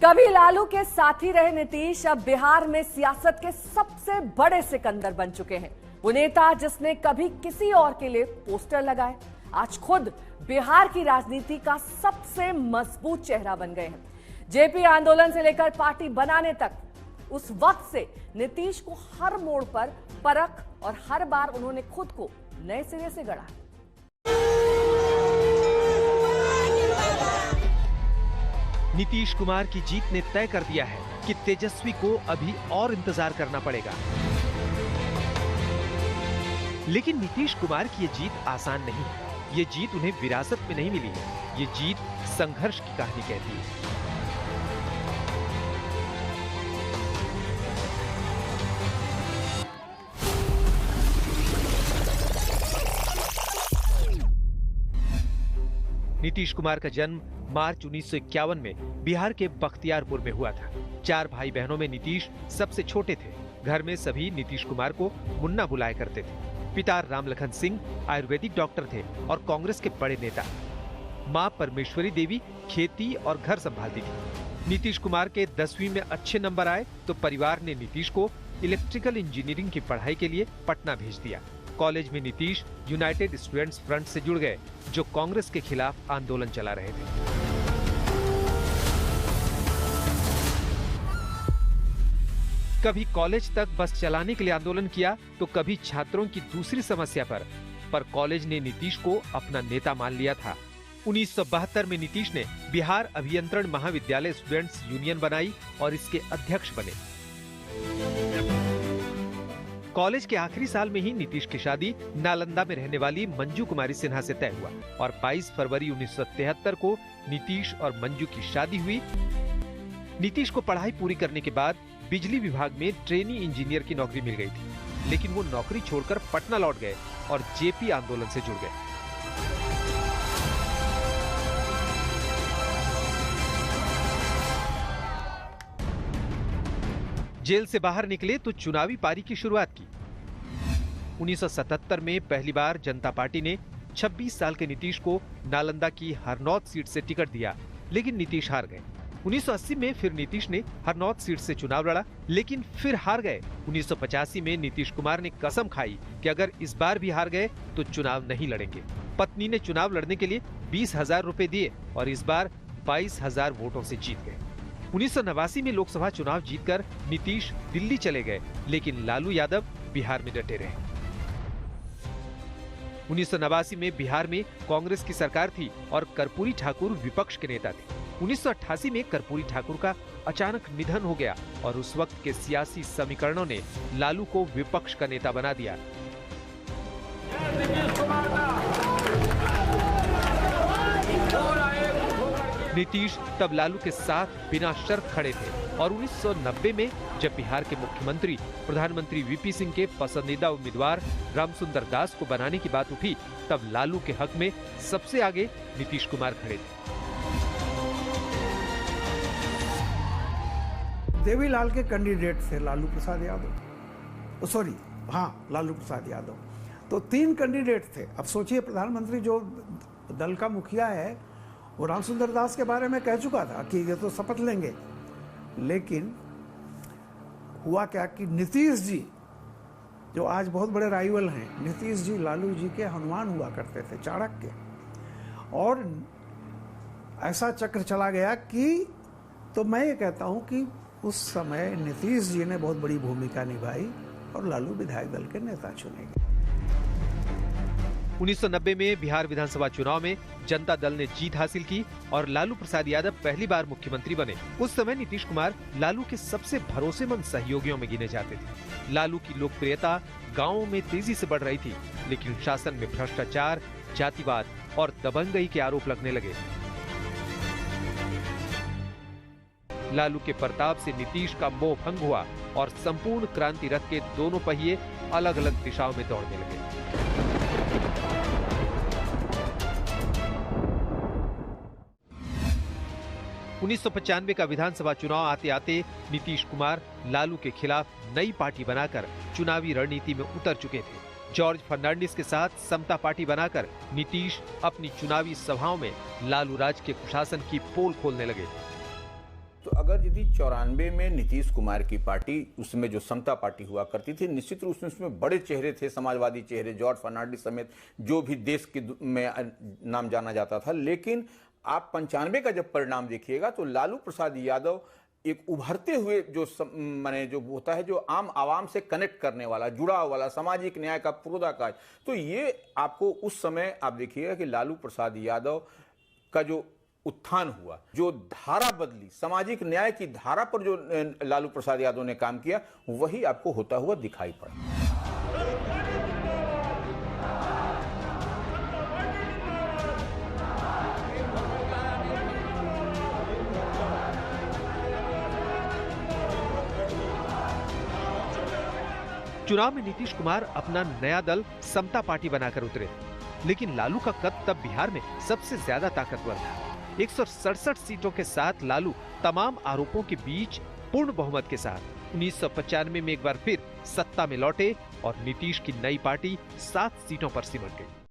कभी लालू के साथी रहे नीतीश अब बिहार में सियासत के सबसे बड़े सिकंदर बन चुके हैं। वो नेता जिसने कभी किसी और के लिए पोस्टर लगाए, आज खुद बिहार की राजनीति का सबसे मजबूत चेहरा बन गए हैं। जेपी आंदोलन से लेकर पार्टी बनाने तक उस वक्त से नीतीश को हर मोड़ पर परख और हर बार उन्होंने खुद को नए सिरे से गढ़ा। नीतीश कुमार की जीत ने तय कर दिया है कि तेजस्वी को अभी और इंतजार करना पड़ेगा। लेकिन नीतीश कुमार की ये जीत आसान नहीं है। ये जीत उन्हें विरासत में नहीं मिली है। ये जीत संघर्ष की कहानी कहती है। नीतीश कुमार का जन्म मार्च 1951 में बिहार के बख्तियारपुर में हुआ था। 4 भाई बहनों में नीतीश सबसे छोटे थे। घर में सभी नीतीश कुमार को मुन्ना बुलाया करते थे। पिता रामलखन सिंह आयुर्वेदिक डॉक्टर थे और कांग्रेस के बड़े नेता। मां परमेश्वरी देवी खेती और घर संभालती थी। नीतीश कुमार के 10वीं में अच्छे नंबर आए तो परिवार ने नीतीश को इलेक्ट्रिकल इंजीनियरिंग की पढ़ाई के लिए पटना भेज दिया। कॉलेज में नीतीश यूनाइटेड स्टूडेंट्स फ्रंट से जुड़ गए, जो कांग्रेस के खिलाफ आंदोलन चला रहे थे। कभी कॉलेज तक बस चलाने के लिए आंदोलन किया तो कभी छात्रों की दूसरी समस्या पर कॉलेज ने नीतीश को अपना नेता मान लिया था। 1972 में नीतीश ने बिहार अभियंत्रण महाविद्यालय स्टूडेंट्स यूनियन बनाई और इसके अध्यक्ष बने। कॉलेज के आखिरी साल में ही नीतीश की शादी नालंदा में रहने वाली मंजू कुमारी सिन्हा से तय हुआ और 22 फरवरी 1973 को नीतीश और मंजू की शादी हुई। नीतीश को पढ़ाई पूरी करने के बाद बिजली विभाग में ट्रेनी इंजीनियर की नौकरी मिल गई थी, लेकिन वो नौकरी छोड़कर पटना लौट गए और जेपी आंदोलन से जुड़ गए। जेल से बाहर निकले तो चुनावी पारी की शुरुआत की। 1977 में पहली बार जनता पार्टी ने 26 साल के नीतीश को नालंदा की हरनौत सीट से टिकट दिया, लेकिन नीतीश हार गए। 1980 में फिर नीतीश ने हरनौत सीट से चुनाव लड़ा, लेकिन फिर हार गए। 1985 में नीतीश कुमार ने कसम खाई कि अगर इस बार भी हार गए तो चुनाव नहीं लड़ेंगे। पत्नी ने चुनाव लड़ने के लिए 20,000 रुपए दिए और इस बार 22,000 वोटों से जीत गए। 1989 में लोकसभा चुनाव जीतकर नीतीश दिल्ली चले गए, लेकिन लालू यादव बिहार में डटे रहे। 1989 में बिहार में कांग्रेस की सरकार थी और कर्पूरी ठाकुर विपक्ष के नेता थे। 1988 में कर्पूरी ठाकुर का अचानक निधन हो गया और उस वक्त के सियासी समीकरणों ने लालू को विपक्ष का नेता बना दिया। नीतीश तब लालू के साथ बिना शर्त खड़े थे और 1990 में जब बिहार के मुख्यमंत्री प्रधानमंत्री वीपी सिंह के पसंदीदा उम्मीदवार रामसुंदर दास को बनाने की बात उठी, तब लालू के हक में सबसे आगे नीतीश कुमार खड़े थे। देवीलाल के कैंडिडेट थे लालू प्रसाद यादव, लालू प्रसाद यादव। तो 3 कैंडिडेट थे। अब सोचिए, प्रधानमंत्री जो दल का मुखिया है वो रामसुंदर दास के बारे में कह चुका था कि ये तो शपथ लेंगे, लेकिन हुआ क्या कि नीतीश जी जो आज बहुत बड़े राइवल हैं, नीतीश जी लालू जी के हनुमान हुआ करते थे, चाणक्य। और ऐसा चक्र चला गया कि तो मैं ये कहता हूं कि उस समय नीतीश जी ने बहुत बड़ी भूमिका निभाई और लालू विधायक दल के नेता चुने गए। 1990 में बिहार विधानसभा चुनाव में जनता दल ने जीत हासिल की और लालू प्रसाद यादव पहली बार मुख्यमंत्री बने। उस समय नीतीश कुमार लालू के सबसे भरोसेमंद सहयोगियों में गिने जाते थे। लालू की लोकप्रियता गांवों में तेजी से बढ़ रही थी, लेकिन शासन में भ्रष्टाचार, जातिवाद और दबंगई के आरोप लगने लगे। लालू के प्रताप से नीतीश का मोह भंग हुआ और संपूर्ण क्रांति रथ के दोनों पहिए अलग अलग दिशाओं में दौड़ने लगे। उन्नीस का विधानसभा चुनाव आते आते नीतीश कुमार लालू के खिलाफ नई पार्टी बनाकर चुनावी रणनीति में उतर चुके थे। जॉर्ज फर्नांडिस के साथ समता पार्टी बनाकर नीतीश अपनी चुनावी सभाओं में लालू राज के कुशासन की पोल खोलने लगे। तो अगर यदि 94 में नीतीश कुमार की पार्टी, उसमें जो समता पार्टी हुआ करती थी, निश्चित रूप से उसमें बड़े चेहरे थे, समाजवादी चेहरे, जॉर्ज फर्नांडिस समेत जो भी देश के में नाम जाना जाता था। लेकिन आप 95 का जब परिणाम देखिएगा तो लालू प्रसाद यादव एक उभरते हुए जो माने जो होता है, जो आम आवाम से कनेक्ट करने वाला, जुड़ाव वाला, सामाजिक न्याय का पुरोधाकाज, तो ये आपको उस समय आप देखिएगा कि लालू प्रसाद यादव का जो उत्थान हुआ, जो धारा बदली, सामाजिक न्याय की धारा पर जो लालू प्रसाद यादव ने काम किया, वही आपको होता हुआ दिखाई पड़ा। चुनाव में नीतीश कुमार अपना नया दल समता पार्टी बनाकर उतरे, लेकिन लालू का कद तब बिहार में सबसे ज्यादा ताकतवर था। 167 सीटों के साथ लालू तमाम आरोपों के बीच पूर्ण बहुमत के साथ 1995 में एक बार फिर सत्ता में लौटे और नीतीश की नई पार्टी 7 सीटों पर सिमट गई।